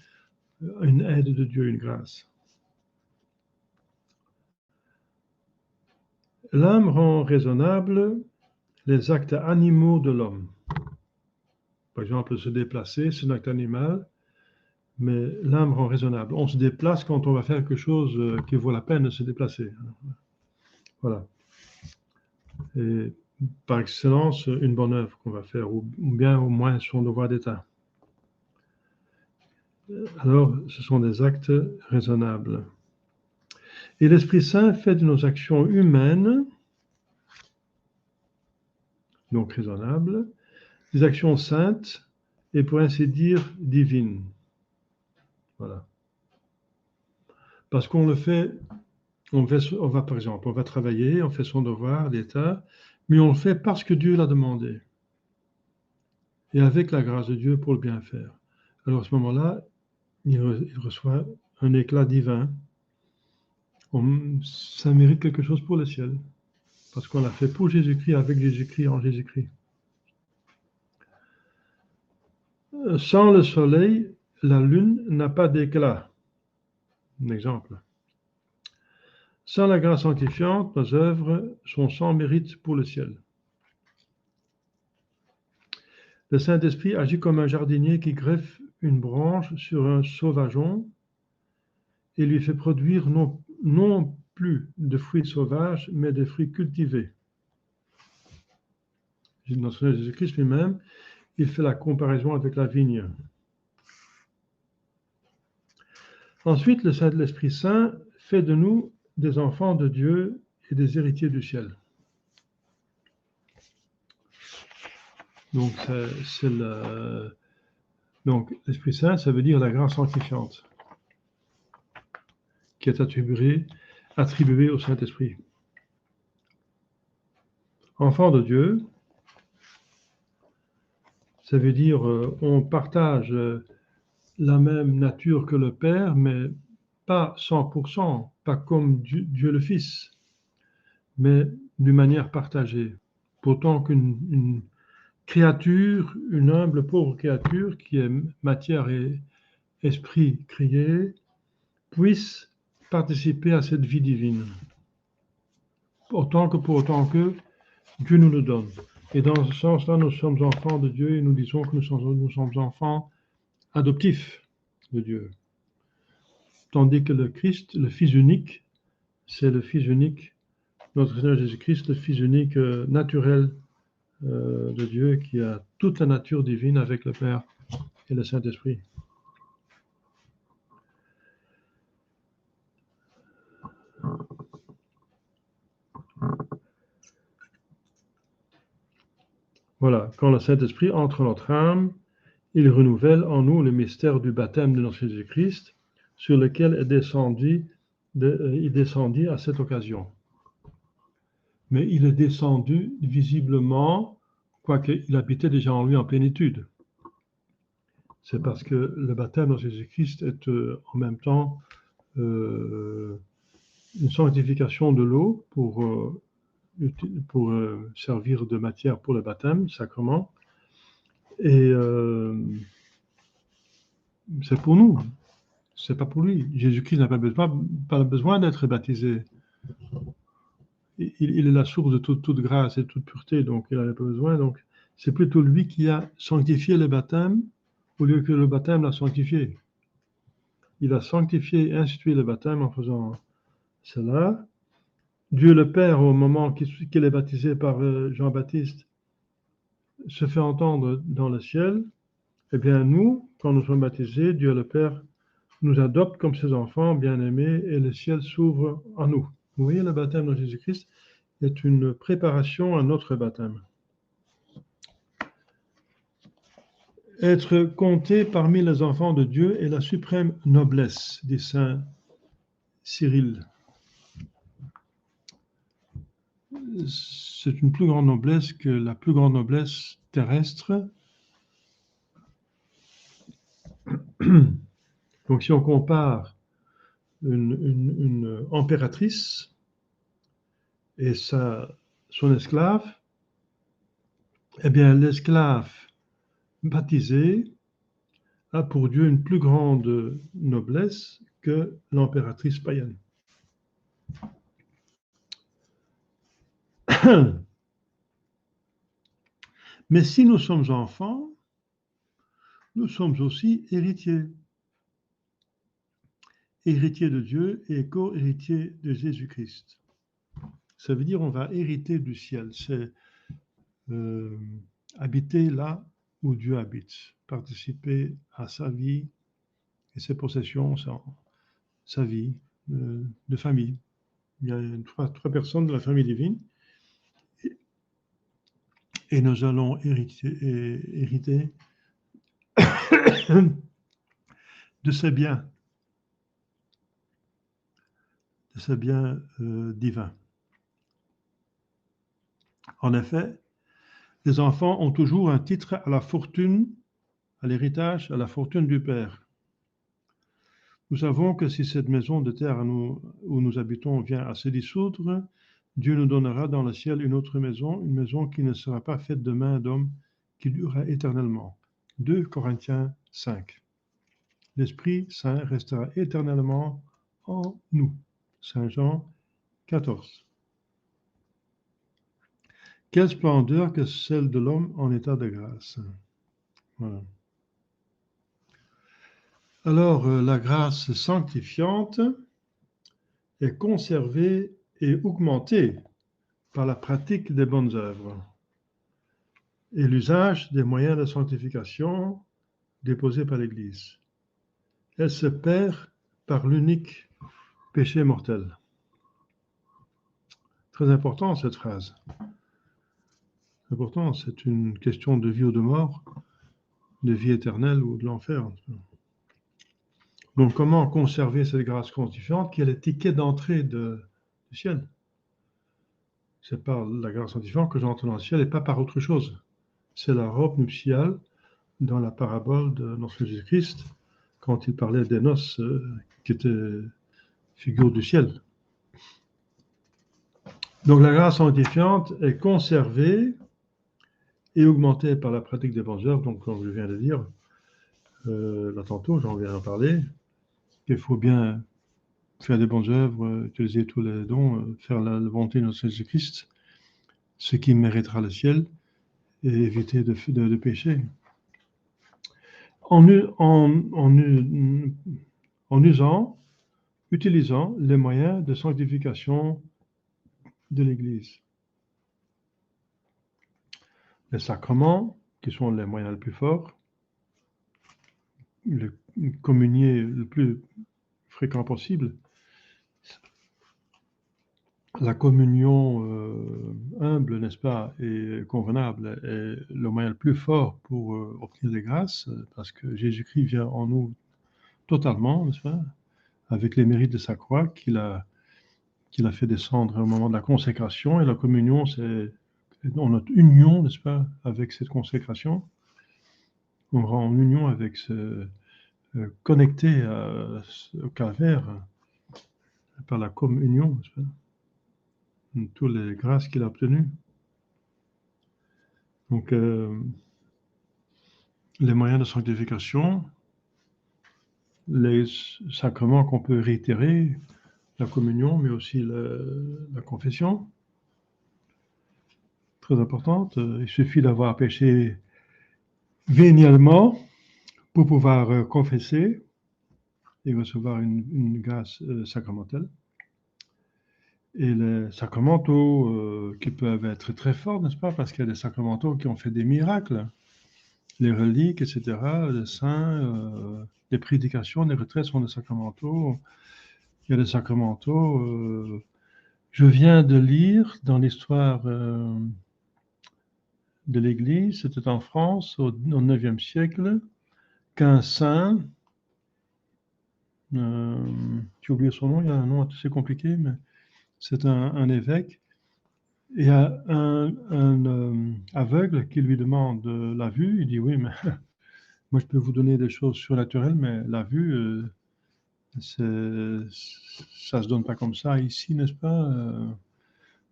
une aide de Dieu, une grâce. L'âme rend raisonnable les actes animaux de l'homme. Par exemple, se déplacer, c'est un acte animal, mais l'âme rend raisonnable. On se déplace quand on va faire quelque chose qui vaut la peine de se déplacer. Voilà. Et par excellence, une bonne œuvre qu'on va faire, ou bien au moins son devoir d'État. Alors, ce sont des actes raisonnables. Et l'Esprit Saint fait de nos actions humaines donc raisonnables, des actions saintes et pour ainsi dire divines. Voilà. Parce qu'on le fait, on va par exemple, on va travailler, on fait son devoir d'État, mais on le fait parce que Dieu l'a demandé et avec la grâce de Dieu pour le bien faire. Alors à ce moment-là, il reçoit un éclat divin. Ça mérite quelque chose pour le ciel, parce qu'on l'a fait pour Jésus-Christ, avec Jésus-Christ, en Jésus-Christ. Sans le soleil, la lune n'a pas d'éclat. Un exemple. Sans la grâce sanctifiante, nos œuvres sont sans mérite pour le ciel. Le Saint-Esprit agit comme un jardinier qui greffe une branche sur un sauvageon et lui fait produire non plus de fruits sauvages, mais des fruits cultivés. Notre Seigneur Jésus-Christ lui-même, il fait la comparaison avec la vigne. Ensuite, l'Esprit Saint fait de nous des enfants de Dieu et des héritiers du ciel. Donc, donc l'Esprit Saint, ça veut dire la grâce sanctifiante qui est attribuée au Saint-Esprit. Enfant de Dieu, ça veut dire on partage la même nature que le Père, mais pas 100%, pas comme Dieu le Fils, mais d'une manière partagée. Pourtant qu'une créature, une humble pauvre créature qui est matière et esprit créé, puisse participer à cette vie divine, autant que Dieu nous le donne. Et dans ce sens-là, nous sommes enfants de Dieu et nous disons que nous sommes enfants adoptifs de Dieu. Tandis que le Christ, le Fils unique, c'est le Fils unique, notre Seigneur Jésus-Christ, le Fils unique naturel de Dieu qui a toute la nature divine avec le Père et le Saint-Esprit. Voilà, quand le Saint-Esprit entre en notre âme, il renouvelle en nous le mystère du baptême de notre Jésus-Christ, sur lequel il descendit à cette occasion. Mais il est descendu visiblement, quoique il habitait déjà en lui en plénitude. C'est parce que le baptême de Jésus-Christ est en même temps une sanctification de l'eau pour servir de matière pour le baptême, sacrement. Et c'est pour nous, c'est pas pour lui. Jésus-Christ n'a pas besoin d'être baptisé. Il est la source de toute grâce et de toute pureté, donc il n'en a pas besoin. Donc c'est plutôt lui qui a sanctifié le baptême au lieu que le baptême l'a sanctifié. Il a sanctifié et institué le baptême en faisant cela. Dieu le Père, au moment qu'il est baptisé par Jean-Baptiste, se fait entendre dans le ciel. Eh bien, nous, quand nous sommes baptisés, Dieu le Père nous adopte comme ses enfants bien-aimés et le ciel s'ouvre en nous. Vous voyez, le baptême de Jésus-Christ est une préparation à notre baptême. Être compté parmi les enfants de Dieu est la suprême noblesse, dit saint Cyril. C'est une plus grande noblesse que la plus grande noblesse terrestre. Donc si on compare une impératrice et son esclave, eh bien l'esclave baptisé a pour Dieu une plus grande noblesse que l'impératrice païenne. Mais si nous sommes enfants, nous sommes aussi héritiers. Héritiers de Dieu et co-héritiers de Jésus-Christ. Ça veut dire on va hériter du ciel. C'est habiter là où Dieu habite. Participer à sa vie et ses possessions, sa vie de famille. Il y a trois personnes de la famille divine. et nous allons hériter de ces biens divins. En effet, les enfants ont toujours un titre à la fortune, à l'héritage, à la fortune du Père. Nous savons que si cette maison de terre où nous habitons vient à se dissoudre, Dieu nous donnera dans le ciel une autre maison, une maison qui ne sera pas faite de main d'homme, qui durera éternellement. 2 Corinthiens 5. L'Esprit Saint restera éternellement en nous. Saint Jean 14. Quelle splendeur que celle de l'homme en état de grâce. Voilà. Alors, la grâce sanctifiante est conservée et augmentée par la pratique des bonnes œuvres et l'usage des moyens de sanctification déposés par l'Église. Elle se perd par l'unique péché mortel. Très important cette phrase. Important, c'est une question de vie ou de mort, de vie éternelle ou de l'enfer. Donc, comment conserver cette grâce sanctifiante qui est le ticket d'entrée du ciel? C'est par la grâce sanctifiante que j'entre dans le ciel et pas par autre chose. C'est la robe nuptiale dans la parabole de notre Jésus-Christ quand il parlait des noces qui étaient figure du ciel. Donc la grâce sanctifiante est conservée et augmentée par la pratique des bonnes œuvres. Donc, comme je viens de dire, là tantôt, j'en viens d'en parler, qu'il faut bien faire des bonnes œuvres, utiliser tous les dons, faire la volonté de notre Jésus-Christ, ce qui méritera le ciel, et éviter de pécher. En utilisant les moyens de sanctification de l'Église. Les sacrements, qui sont les moyens les plus forts, le communier le plus fréquent possible, la communion humble, n'est-ce pas, et convenable est le moyen le plus fort pour obtenir des grâces, parce que Jésus-Christ vient en nous totalement, n'est-ce pas, avec les mérites de sa croix qu'il a fait descendre au moment de la consécration, et la communion, c'est notre union, n'est-ce pas, avec cette consécration. On rend en union avec connecté au calvaire par la communion, n'est-ce pas, toutes les grâces qu'il a obtenues. Donc, les moyens de sanctification, les sacrements qu'on peut réitérer, la communion, mais aussi la confession, très importante. Il suffit d'avoir péché véniellement pour pouvoir confesser et recevoir une grâce sacramentelle. Et les sacramentaux qui peuvent être très forts, n'est-ce pas? Parce qu'il y a des sacramentaux qui ont fait des miracles. Les reliques, etc., les saints, les prédications, les retraites sont des sacramentaux. Il y a des sacramentaux. Je viens de lire dans l'histoire de l'Église, c'était en France au IXe siècle, qu'un saint, j'ai oublié son nom, il y a un nom assez compliqué, mais c'est un évêque, et il y a un aveugle qui lui demande la vue. Il dit oui, mais moi je peux vous donner des choses surnaturelles, mais la vue, ça se donne pas comme ça ici, n'est-ce pas?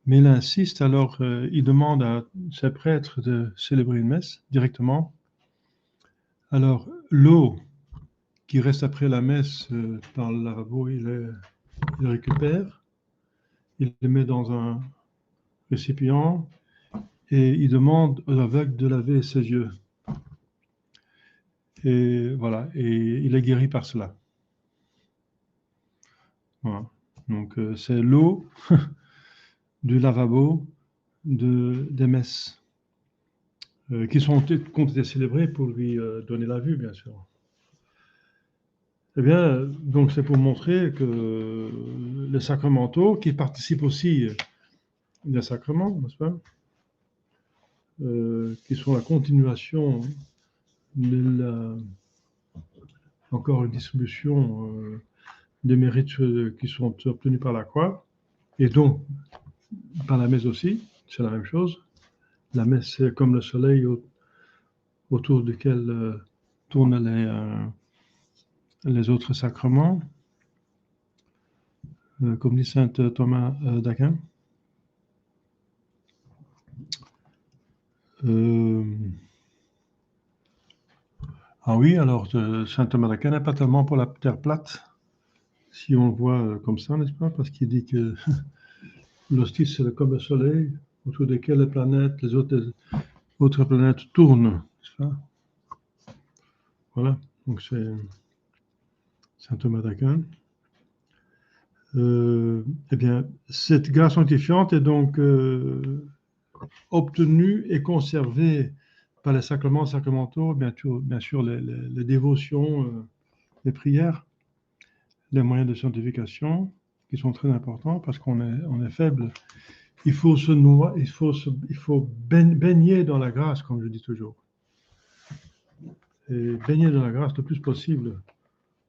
Mais il insiste, alors il demande à ses prêtres de célébrer une messe directement. Alors l'eau qui reste après la messe dans le lavabo, il le récupère, il le met dans un récipient et il demande aux aveugles de laver ses yeux. Et voilà, et il est guéri par cela. Voilà. Donc c'est l'eau du lavabo des messes qui ont été célébrées pour lui donner la vue, bien sûr. Eh bien, donc c'est pour montrer que les sacramentaux, qui participent aussi des sacrements, n'est-ce pas, qui sont la continuation de encore une distribution des mérites qui sont obtenus par la croix, et donc par la messe aussi, c'est la même chose. La messe, c'est comme le soleil autour duquel tournent les autres sacrements, comme dit saint Thomas d'Aquin. Ah oui, alors saint Thomas d'Aquin n'est pas tellement pour la terre plate, si on le voit comme ça, n'est-ce pas? Parce qu'il dit que l'hostie, c'est comme le soleil, autour desquels les planètes, les autres planètes tournent, n'est-ce pas? Voilà, donc c'est saint Thomas d'Aquin. Eh bien, cette grâce sanctifiante est donc obtenue et conservée par les sacrements sacramentaux, bien sûr les dévotions, les prières, les moyens de sanctification, qui sont très importants parce qu'on est faible. Il faut se noyer, il faut baigner dans la grâce, comme je dis toujours. Et baigner dans la grâce le plus possible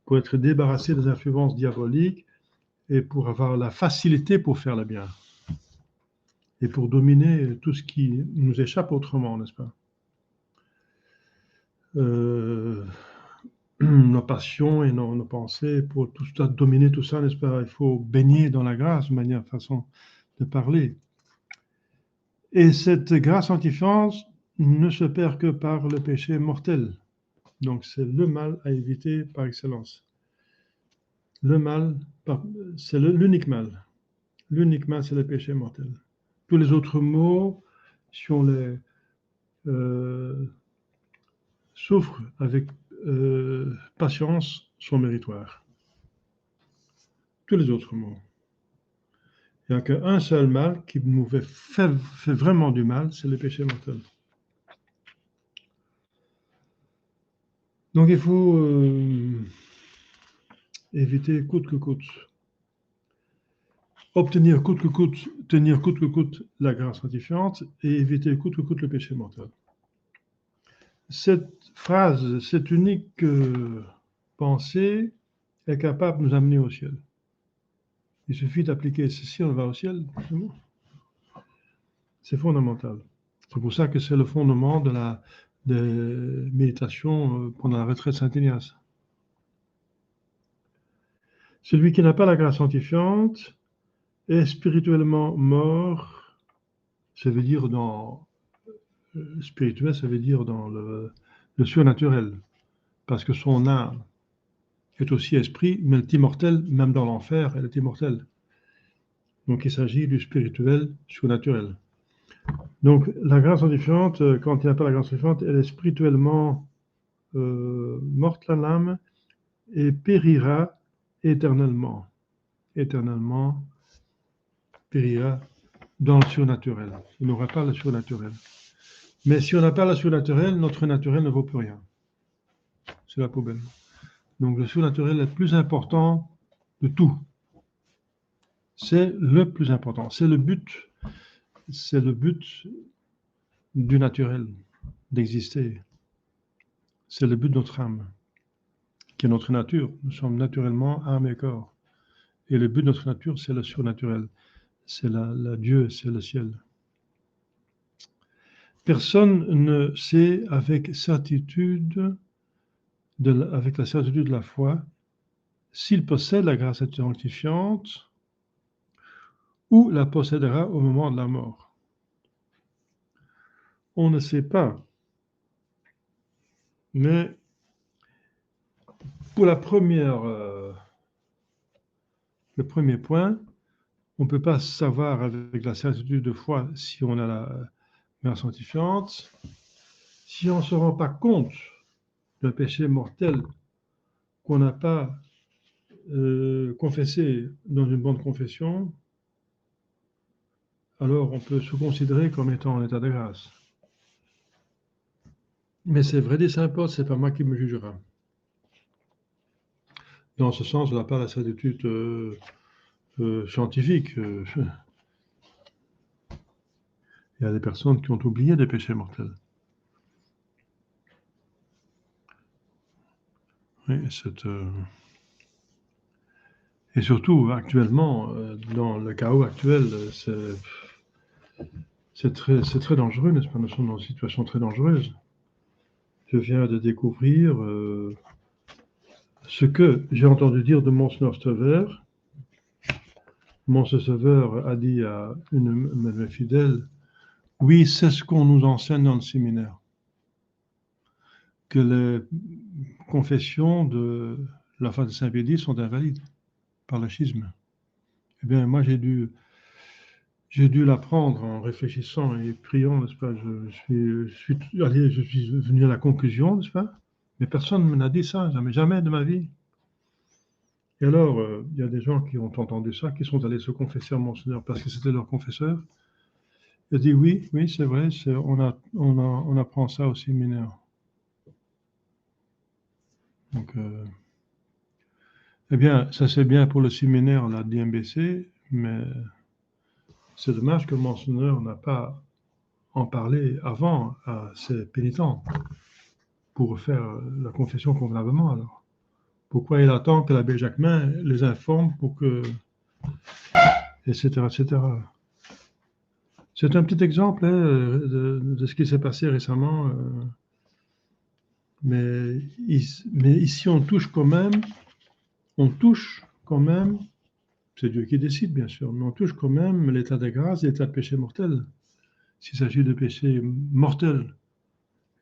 pour être débarrassé des influences diaboliques et pour avoir la facilité pour faire le bien. Et pour dominer tout ce qui nous échappe autrement, n'est-ce pas? Nos passions et nos pensées, pour dominer tout ça, n'est-ce pas? Il faut baigner dans la grâce, de manière, façon de parler. Et cette grâce sanctifiante ne se perd que par le péché mortel. Donc c'est le mal à éviter par excellence. Le mal, c'est l'unique mal. L'unique mal, c'est le péché mortel. Tous les autres maux, si on les souffre avec patience, sont méritoires. Tous les autres maux. Il n'y a qu'un seul mal qui nous fait vraiment du mal, c'est le péché mortel. Donc il faut éviter coûte que coûte. Obtenir coûte que coûte, tenir coûte que coûte la grâce sanctifiante et éviter coûte que coûte le péché mortel. Cette phrase, cette unique pensée est capable de nous amener au ciel. Il suffit d'appliquer ceci, on va au ciel. C'est fondamental. C'est pour ça que c'est le fondement de la méditation pendant la retraite Saint-Ignace. Celui qui n'a pas la grâce sanctifiante est spirituellement mort. Ça veut dire spirituel, ça veut dire dans le surnaturel. Parce que son âme est aussi esprit, mais elle est immortelle, même dans l'enfer, elle est immortelle. Donc il s'agit du spirituel surnaturel. Donc la grâce sanctifiante, quand il n'y a pas la grâce sanctifiante, elle est spirituellement morte l'âme et périra éternellement. Éternellement périra dans le surnaturel. Il n'aura pas le surnaturel. Mais si on n'a pas le surnaturel, notre naturel ne vaut plus rien. C'est la poubelle. Donc le surnaturel est le plus important de tout. C'est le plus important. C'est le but du naturel, d'exister. C'est le but de notre âme, qui est notre nature. Nous sommes naturellement âme et corps. Et le but de notre nature, c'est le surnaturel. C'est la Dieu, c'est le ciel. Personne ne sait avec la certitude de la foi s'il possède la grâce sanctifiante ou la possédera au moment de la mort. On ne sait pas. Mais pour le premier point, on ne peut pas savoir avec la certitude de foi si on a la grâce sanctifiante. Si on ne se rend pas compte d'un péché mortel qu'on n'a pas confessé dans une bonne confession, alors on peut se considérer comme étant en état de grâce. Mais c'est vrai des saints Paul, c'est pas moi qui me jugera. Dans ce sens, on n'a pas la certitude scientifique. Il y a des personnes qui ont oublié des péchés mortels. Oui, et surtout, actuellement, dans le chaos actuel, c'est très dangereux, n'est-ce pas? Nous sommes dans une situation très dangereuse. Je viens de découvrir ce que j'ai entendu dire de Monseigneur Stover. Monseigneur Stover a dit à une de mes fidèles, oui, c'est ce qu'on nous enseigne dans le séminaire, que les confessions de la foi de Saint-Pédis sont invalides par le schisme. Eh bien, moi, j'ai dû l'apprendre en réfléchissant et priant, n'est-ce pas? Je suis venu à la conclusion, n'est-ce pas? Mais personne ne m'a dit ça, jamais de ma vie. Et alors, il y a des gens qui ont entendu ça, qui sont allés se confesser à Monseigneur parce que c'était leur confesseur. Il a dit oui, c'est vrai, on apprend ça au séminaire. Donc, eh bien, ça c'est bien pour le séminaire, la DMBC, mais c'est dommage que Monseigneur n'a pas en parlé avant à ses pénitents pour faire la confession convenablement alors. Pourquoi il attend que l'abbé Jacquemin les informe pour que... etc., etc. C'est un petit exemple de ce qui s'est passé récemment. Mais ici, on touche quand même, c'est Dieu qui décide bien sûr, mais on touche quand même l'état de grâce et l'état de péché mortel. S'il s'agit de péché mortel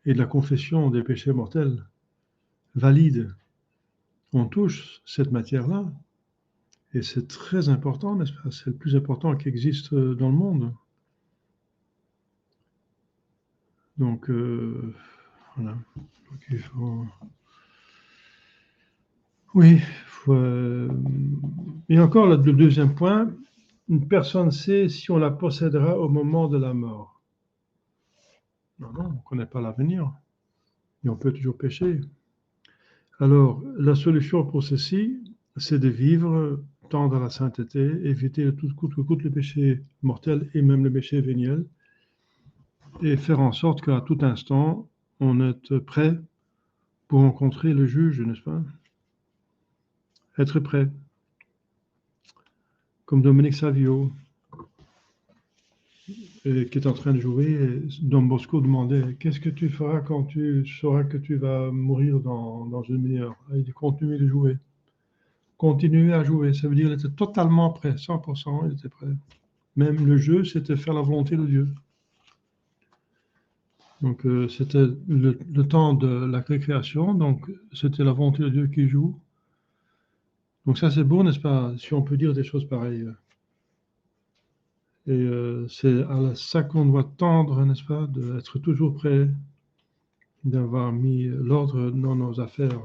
et de la confession des péchés mortels valides, on touche cette matière-là. Et c'est très important, n'est-ce pas? C'est le plus important qui existe dans le monde. Donc, voilà. Donc, il faut... Oui. Et encore, le deuxième point, une personne sait si on la possédera au moment de la mort. Non, on ne connaît pas l'avenir. Et on peut toujours pécher. Alors, la solution pour ceci, c'est de vivre, tendre à la sainteté, éviter tout coûte le péché mortel et même le péché véniel, et faire en sorte qu'à tout instant, on est prêt pour rencontrer le juge, n'est-ce pas? Être prêt. Comme Dominique Savio, qui est en train de jouer, et Don Bosco demandait, qu'est-ce que tu feras quand tu sauras que tu vas mourir dans une demi-heure? Il dit, continue de jouer. Continuer à jouer, ça veut dire qu'il était totalement prêt, 100%, il était prêt. Même le jeu, c'était faire la volonté de Dieu. Donc, c'était le temps de la récréation, donc c'était la volonté de Dieu qui joue. Donc ça, c'est beau, n'est-ce pas, si on peut dire des choses pareilles. Et c'est à ça qu'on doit tendre, n'est-ce pas, d'être toujours prêt, d'avoir mis l'ordre dans nos affaires.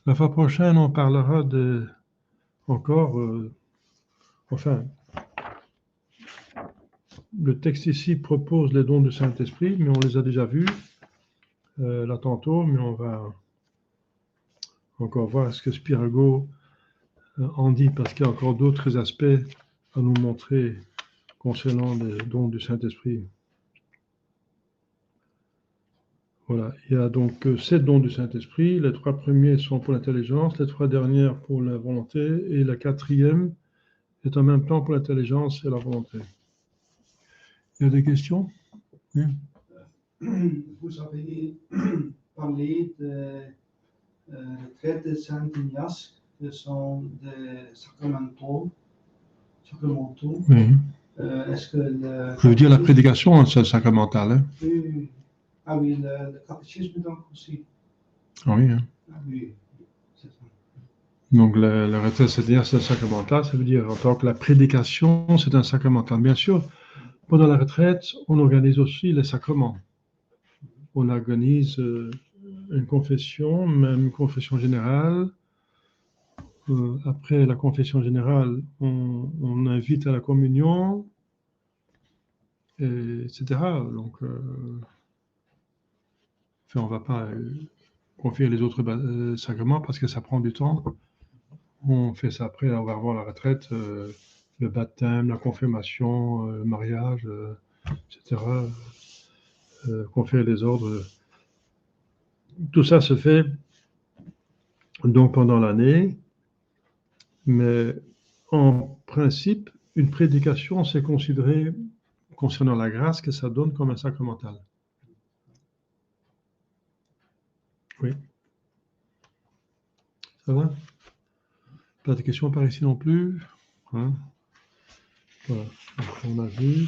La fois prochaine, on parlera encore, enfin, le texte ici propose les dons du Saint-Esprit, mais on les a déjà vus là tantôt, mais on va encore voir ce que Spirago en dit, parce qu'il y a encore d'autres aspects à nous montrer concernant les dons du Saint-Esprit. Voilà, il y a donc 7 dons du Saint-Esprit. Les 3 premiers sont pour l'intelligence, les 3 dernières pour la volonté, et la 4e est en même temps pour l'intelligence et la volonté. Il y a des questions? Oui. Vous avez parlé de retraite de Saint-Ignace, ce sont des sacramentaux. Oui. Est-ce que Je veux dire la prédication, c'est sacramental. Hein? Oui. Ah oui, le catéchisme donc aussi. Ah oui. Hein? Ah oui, c'est ça. Donc la retraite, c'est-à-dire c'est sacramental, ça veut dire en tant que la prédication, c'est un sacramental. Bien sûr, pendant la retraite, on organise aussi les sacrements. On organise une confession, même une confession générale. Après la confession générale, on invite à la communion, etc. Donc, enfin, on ne va pas confier les autres sacrements parce que ça prend du temps. On fait ça après avoir la retraite le baptême, la confirmation, le mariage, etc., conférer les ordres. Tout ça se fait donc pendant l'année, mais en principe, une prédication, c'est considéré, concernant la grâce, que ça donne comme un sacramental. Oui. Ça va? Pas de questions par ici non plus. Hein? Voilà. Donc, on a vu,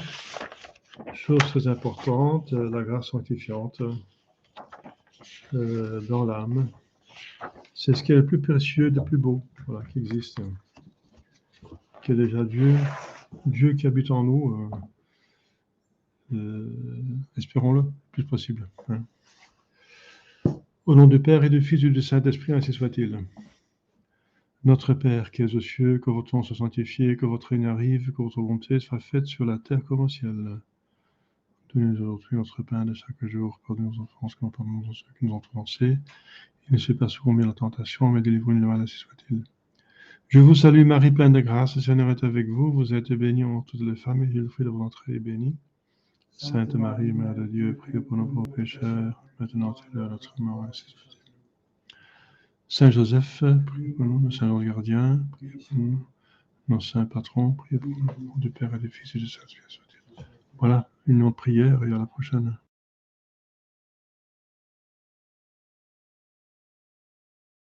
chose très importante, la grâce sanctifiante dans l'âme. C'est ce qui est le plus précieux, le plus beau, voilà, qui existe. Qui est déjà Dieu qui habite en nous. Espérons-le le plus possible. Hein. Au nom du Père et du Fils et du Saint-Esprit, ainsi soit-il. Notre Père qui es aux cieux, que votre nom soit sanctifié, que votre règne arrive, que votre volonté soit faite sur la terre comme au ciel. Donnez-nous aujourd'hui notre pain de chaque jour, pardonnez nos offenses, comme nous pardonnons ceux qui nous ont offensés. Et ne laissez pas succomber à la tentation, mais délivrez-nous du mal, ainsi soit-il. Je vous salue Marie, pleine de grâce, le Seigneur est avec vous. Vous êtes bénie entre toutes les femmes, et le fruit de votre entrée est béni. Sainte Marie, Mère de Dieu, priez pour nous pauvres pécheurs, maintenant et à l'heure de notre mort, ainsi soit-il. Saint Joseph, priez pour nous, nos saints anges gardiens, priez pour nous, nos saints patrons, priez pour nous, du Père et du Fils et du Saint-Esprit. Voilà, une longue prière et à la prochaine.